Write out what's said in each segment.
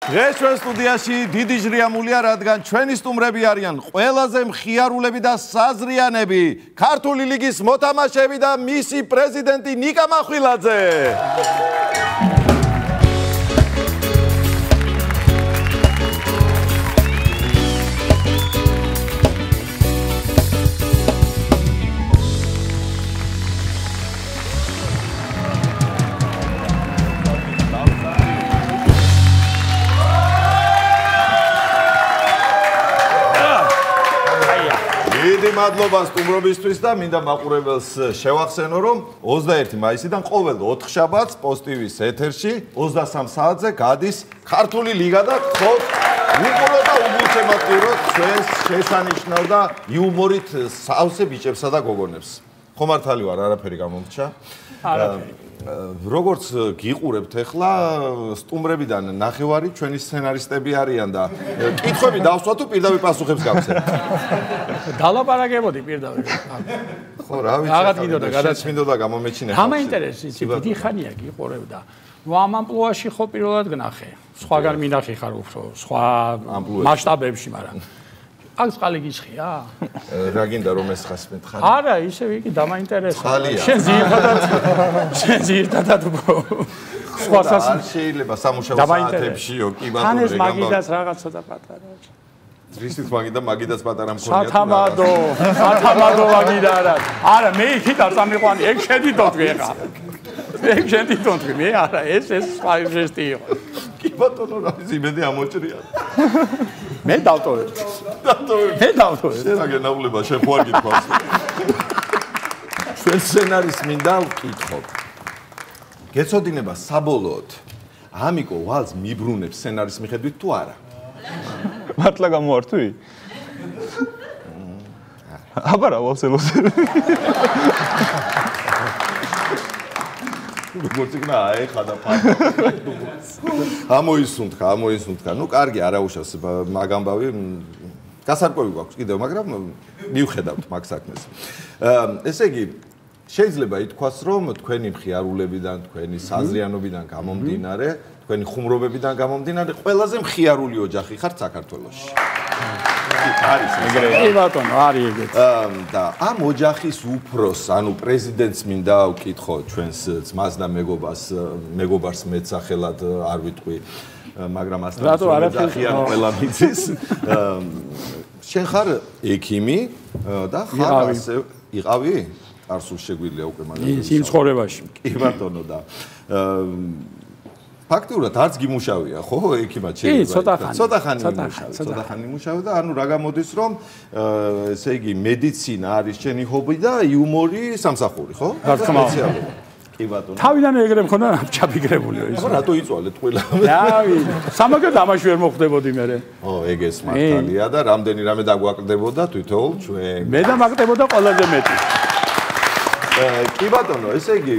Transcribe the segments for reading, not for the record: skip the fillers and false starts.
დღეს ჩვენ სტუდიაში დიდი ჟრიამულია, რადგან ჩვენი სტუმრები არიან ყველაზე მხიარულები და საზრიანები, ქართული ლიგის მოთამაშეები და მისი პრეზიდენტი ნიკა მახვილაძე. მადლობა სტუმრობისთვის და მინდა მაყურებელს შევახსენო, რომ 21 მაისიდან ყოველ 4 შაბათს პოსტივის ეთერში 23 საათზე გადის ქართული ლიგა და გთხოვთ უყუროთ და უგულშემატკივროთ ჩვენს შესანიშნავ და იუმორით სავსე ბიჭებსა და გოგონებს. ხო მართალი ვარ, არაფერი გამომრჩა. როგორც გიყურებთ ახლა სტუმრებიდან ნახევარი ჩვენი სცენარისტები არიან და კითხვები დავსვა თუ პირდაპირ პასუხებს გავცემ. დალაპარაკებოდი პირდაპირ. ხო, რა ვიცი. რაღაც გინდოდა გადაცემა. მინდოდა გამომეჩინე. გამაინტერესებს, დიდი ხანია გიყურებდა. ნუ ამ ამპლუაში ხო პირველად გნახე. სხვაგან მინახე ხარ უფრო, სხვა მასშტაბებში, მაგრამ აქ წყალი გიცხია? რა გინდა რომ ეს ხას მეთქარი? არა, ისევ იგი დამაინტერესა. შენ ზირთადად სხვასაც არ შეიძლება სამუშაო საათებშიო კი ბატონო. ან ეს მაგიდას რაღაც ცოტა პატარა. რისით მაგიდა მაგიდას პატარა მქონია. სათამადო მაგიდა არა. არა, მე იქით არ წამიყვანი, ეგ შედიდოთ ვეღა. ეგ შედიდოთ მე არა, ეს სხვა ჟესტი იყო. კი ბატონო, რა იმედი ამოჭრია. მე დავტოვებ. მე დავტოვებ. შენ აგენავლება შენ ხო არ გითხოვს. ჩვენ სცენარის მინდა ვკითხო. გეცოდინება საბოლოოდ ამიკო ვალს მიბრუნებს სცენარის მიხედვით თუ არა? მართლა გამოართვი? აბა რა ვალსელოს. როგორც იქნა აეხა და ფარტო. ამოისუნთქა. ნუ კარგი, არა უშავს მაგამბავი. გასარკვევი გვაქვს კიდევ, მაგრამ მივხედავთ მაგ საქმეს. ესე იგი, შეიძლება ითქვას, რომ თქვენი მხიარულებიდან, თქვენი საზრიანობიდან გამომდინარე, თქვენი ხუმრობებიდან გამომდინარე, ყველაზე მხიარული ოჯახი ხართ საქართველოში. არის ეგრე. კი ბატონო, არის ეგეთ. და ამ ოჯახის უფროს, ანუ პრეზიდენტს მინდა ვკითხო ჩვენს ძმას და მეგობარს მეც სახელად არ ვიტყვი, მაგრამ ასთან ოჯახიან ყველა მიცის. შენ ხარ ექიმი და ხარ ასე იყავი? არსულ შეგვიძლია უკვე მაგალითად. იმ ცხოვრებაში. კი ბატონო და ფაქტურად არც გიმუშავია, ხო, ექიმად შეიძლება. ცოტა ხანი იმუშავე და ანუ რა გამოდის, რომ ესე იგი მედიცინა არის შენი ჰობი და იუმორი სამსახური, ხო? რა თქმა უნდა. კი ბატონო. თავიდან ეგრე მქონდა ჩაფიქრებულიო ის. ხო, რატო იწვალეთ ყველა? რავი, სამაგად ამაში ვერ მოხდებოდი მე. ო, ეგეც მართალია და რამდენი რამე დაგვაკრდებოდა თვითონ ჩვენ. მე და მაგდებოდა ყველაზე მეტი. კი ბატონო, ესე იგი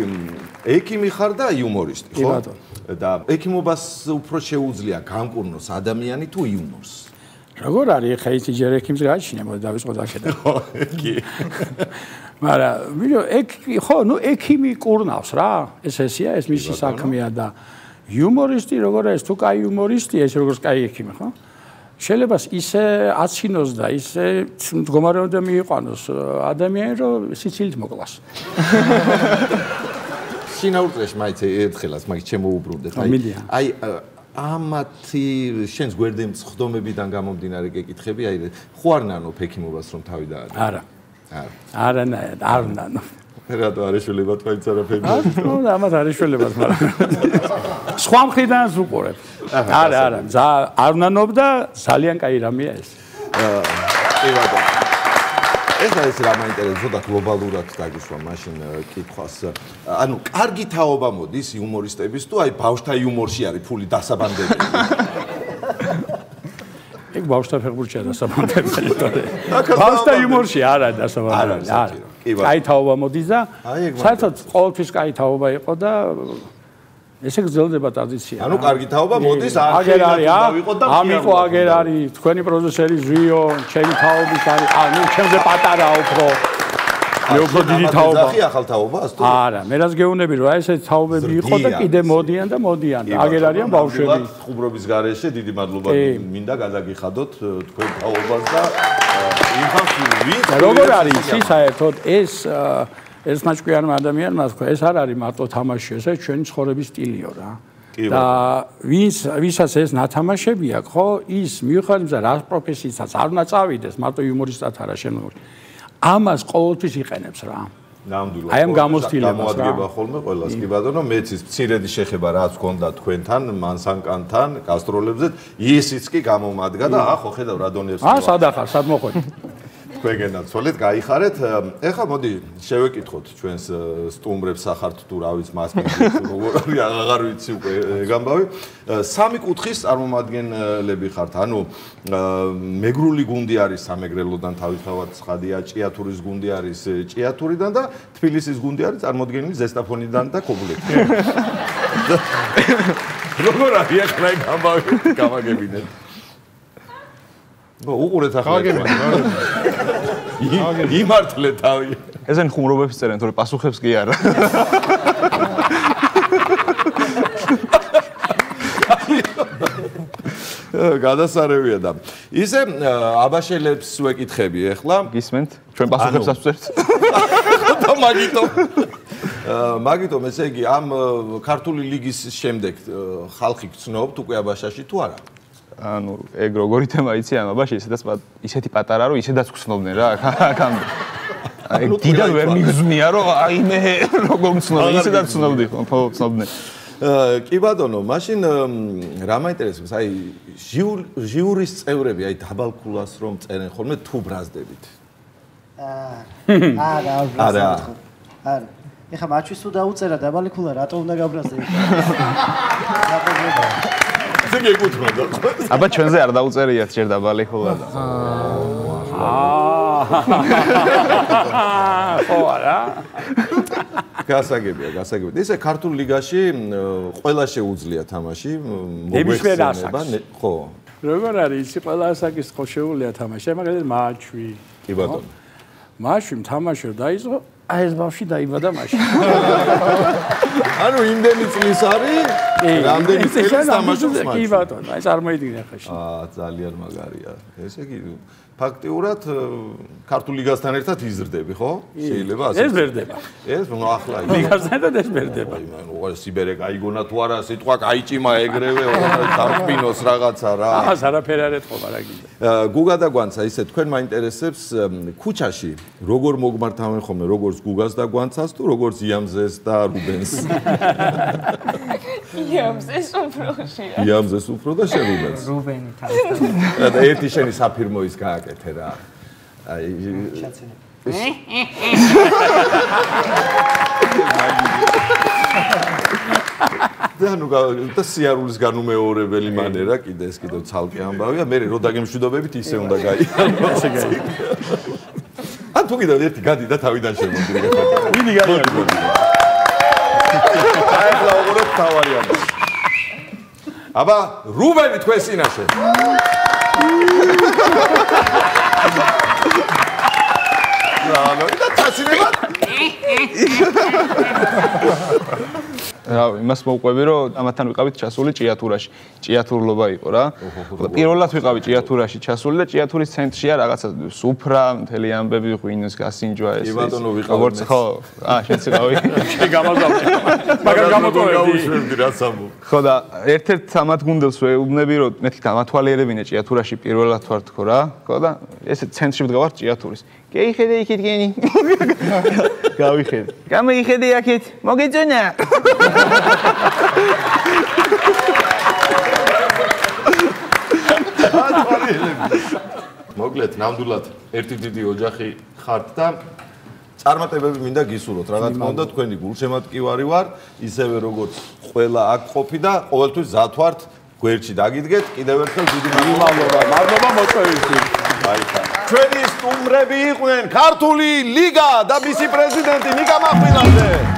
ექიმი ხარ და იუმორისტი, ხო? კი ბატონო. და ექიმობას უფრო შეუძლია გამკურნოს ადამიანი თუ იუმორს? როგორ არის ხა იცი ჯერ ექიმს გააჩინე, მოდი დავიწყო დაშედა. კი. მაგრამ ხო, ნუ ექიმი კურნავს რა. ესეა, ეს მისი საქმეა და იუმორისტი როგორ არის, თუ კაი იუმორისტია, ეს როგორც კაი ექიმი, ხო? შეიძლება ისე აცინოს და ისე მდგომარეობა მიიყვანოს ადამიანი, რომ სიცილით მოკლას. სინაუტრეში მაინც ერთხელაც მაგ შემოუბრუნდეთ. აი ამათი შენს გვერდემ ხდომებიდან გამომდინარე გეკითხები, აი ხო არ ნანოფ ექიმობას რომ თავი დაადო? არა. არ ნანო. რატო არ ეშველება თქვენც არაფერი? ნუ ამათ არ ეშველებათ, მაგრამ სხვა მხრიდანაც უყურებ. არა, არ ნანობ და ძალიან კაი რამეა ეს. კი ბატონო. ეს არის რა მაინტერესებს, ზოგადად გლობალურად დაგისვა მაშინ კითხვას. ანუ კარგი თაობა მოდის იუმორისტების თუ აი ბავშთა იუმორში არის ფული დასაბანდებელი. ეგ ბავშთა ფეხბურთშია დასაბანდებელი თორე. ბავშთა იუმორში არა დასაბანდებელი. არა. კაი თაობა მოდის და საერთოდ ყოველთვის კაი თაობა იყო და ესე გრძელდება ტრადიცია. ანუ კარგი თაობა მოდის აგერ არის, ამიყო აგერ არის, თქვენი პროდიუსერი ზვიო, ჩემი თაობის არის, ნუ ჩემზე პატარაა უფრო. მე უფრო დიდი თაობა. ახი ახალ თაობას თუ? არა, მე რაც გეუბნები რომ აი ესეთი თაობები იყო და კიდე მოდიან და მოდიან. აგერ არიან ბავშვები. ხუბრობის გარეშე დიდი მადლობა მინდა გადაგიხადოთ თქვენ თაობას და იმ ხალხს ვინც როგორ არის ის საერთოდ ეს მაჭკვიანმა ადამიანმა თქვა ეს არ არის მარტო თამაში ეს ჩვენი ცხოვრების სტილიო რა. და ვისაც ეს ნათამაშები აქვს ხო ის მიუხედავად რა პროფესიითაც არ უნდა წავიდეს მარტო იუმორისტად არა შემდგომში ამას ყოველთვის იყენებს რა ნამდვილად აი ამ გამოცდილებას რა გამოადგება ხოლმე ყველას კი ბატონო მეც ის მცირედი შეხება რაც გქონდა თქვენთან მანსანკანთან გასტროლებზე ისიც კი გამომადგა და ხო ხედავ რა დონეებს სად ახარ სად მოხვედი თქვენგენაც ცოლით გაიხარეთ ეხლა მოდი შევეკითხოთ ჩვენს სტუმრებს სახართ თუ რა ვიცი მასპინგს როგორ არის აღარ ვიცი უკვე გამბავი სამი კუთხის წარმომადგენლები ხართ ანუ მეგრული გუნდი არის სამეგრელოდან თავისთავად ცხადია ჭიათურის გუნდი არის ჭიათურიდან და თბილისის გუნდი არის წარმოდგენილი ზესტაფონიდან და ქობულეთიდან როგორ არის ახლა გამბავი გამაგებინეთ უყურეთ ახლა იმართლე თავი ესენ ხუმრობებს წერენ თორე პასუხებს კი არა გადასარევია და ისე აბაშელებს ვეკითხები ახლა გისმენთ ჩვენ პასუხებს ასწრებთ მაგიტომ ესე იგი ამ ქართული ლიგის შემდეგ ხალხი გწნობთ უკვე აბაშაში თუ არა ანუ ეგ როგორი თემა იცი ამ აბაში ისეთი პატარა რომ ისედაც გცნობდნენ რა აქამდე აი დიდად ვერ მიგზნია რომ აი მე როგორ მცნობი ისედაც ცნობდი ხო ცნობდნენ კი ბატონო მაშინ რა მაინტერესებს აი ჟიურის წევრები აი დაბალ ქულას რომ წერენ ხოლმე თუ ბრაზდებით არა ეხლა მაჩვის თუ დაუწერა დაბალი ქულა რატო უნდა გაბრაზდები აბა ჩვენზე არ დაუწერიათ ჯერ დაბალი ხოლა და ხო არა გასაგებია ისე ქართულ ლიგაში ყველა შეუძლია თამაში მოგეხსენება ხო როგორ არის ისი ყველა ასაკის ხო შეუძლია თამაში მაგალითად მაჩვი კი ბატონო მაჩვი თამაში დაიწყო აი ეს ბავშვი დაიბადა მაშინ ანუ იმდენი წლის არის რამდენი წელი თამაშობს მაჩვი კი ბატონო აი წარმოიდგინე ახლა ძალიან მაგარია ესე იგი ფაქტიურად ქართულ ლიგასთან ერთად იზრდები ხო შეიძლება ასე ეს ვერდება ეს ნუ ახლა ლიგასთან ერთად ეს ვერდება ანუ სიბერე გაიგონა თუ არა სიტყვა გაიჭიმა ეგრევე დარკბინოს რაღაცა რა ახას არაფერი არ ეთქობა რა გინდა გუგა და გვანცა ისე თქვენ მაინტერესებს ქუჩაში როგორ მოგმართავენ ხოლმე როგორც გუგას და გვანცას თუ როგორც იამზეს და რუბენს იამზეს უფროშია იამზეს უფრო და შენ რუბენს რუბენი თავისთავად და ერთი შენი საფირმოის გააკეთე რა აი და ნუ და სიარულის განუმეორებელი მანერა კიდე ეს კიდევ ცალკე ამბავია მე რო დაგემშვიდობებით ისე უნდა გაიგო ესე გაიგო ან თუ კიდევ ერთი გადი და თავიდან შემოდი ვინი გადი აი ახლა უყურეთ თავარი ამბავი აბა რუბენი თქვენ წინაშე რა და თასინება რა იმას მოვყვები რომ ამათთან ვიყავით ჩასული ჭიათურაში ჭიათურლობა იყო რა პირველად ვიყავი ჭიათურაში ჩასული და ჭიათურის ცენტრშია რაღაცა სუფრა მთელი ამბები ღვინოს გასინჯვა ეს როგორც ხო შენც იყავი შენ გამაგავდი მაგრამ გამოტოვებდი რაც ამბობ ხო და ერთ-ერთ ამათ გუნდელს ვეუბნები რომ მეთქი გამათვალიერებინე ჭიათურაში პირველად ვარ თქო რა ხო და ესე ცენტრში ვდგავარ ჭიათურის გეიხედე იქით გენი გავიხედე გამიხედე აქეთ მოგეწონა მოკლედ ნამდვილად ერთი დიდი ოჯახი ხართ და წარმატებები მინდა გისურვოთ რა თქმა უნდა თქვენი გულშემატკივარი ვარ ისევე როგორც ყველა აქ ყოფი და ყოველთვის ზათ ვართ გვერდში დაგიდგეთ კიდევ ერთხელ დიდი მადლობა მოწვევისთვის ჩვენი სტუმრები იყვნენ ქართული ლიგა და მისი პრეზიდენტი ნიკა მახვინაძე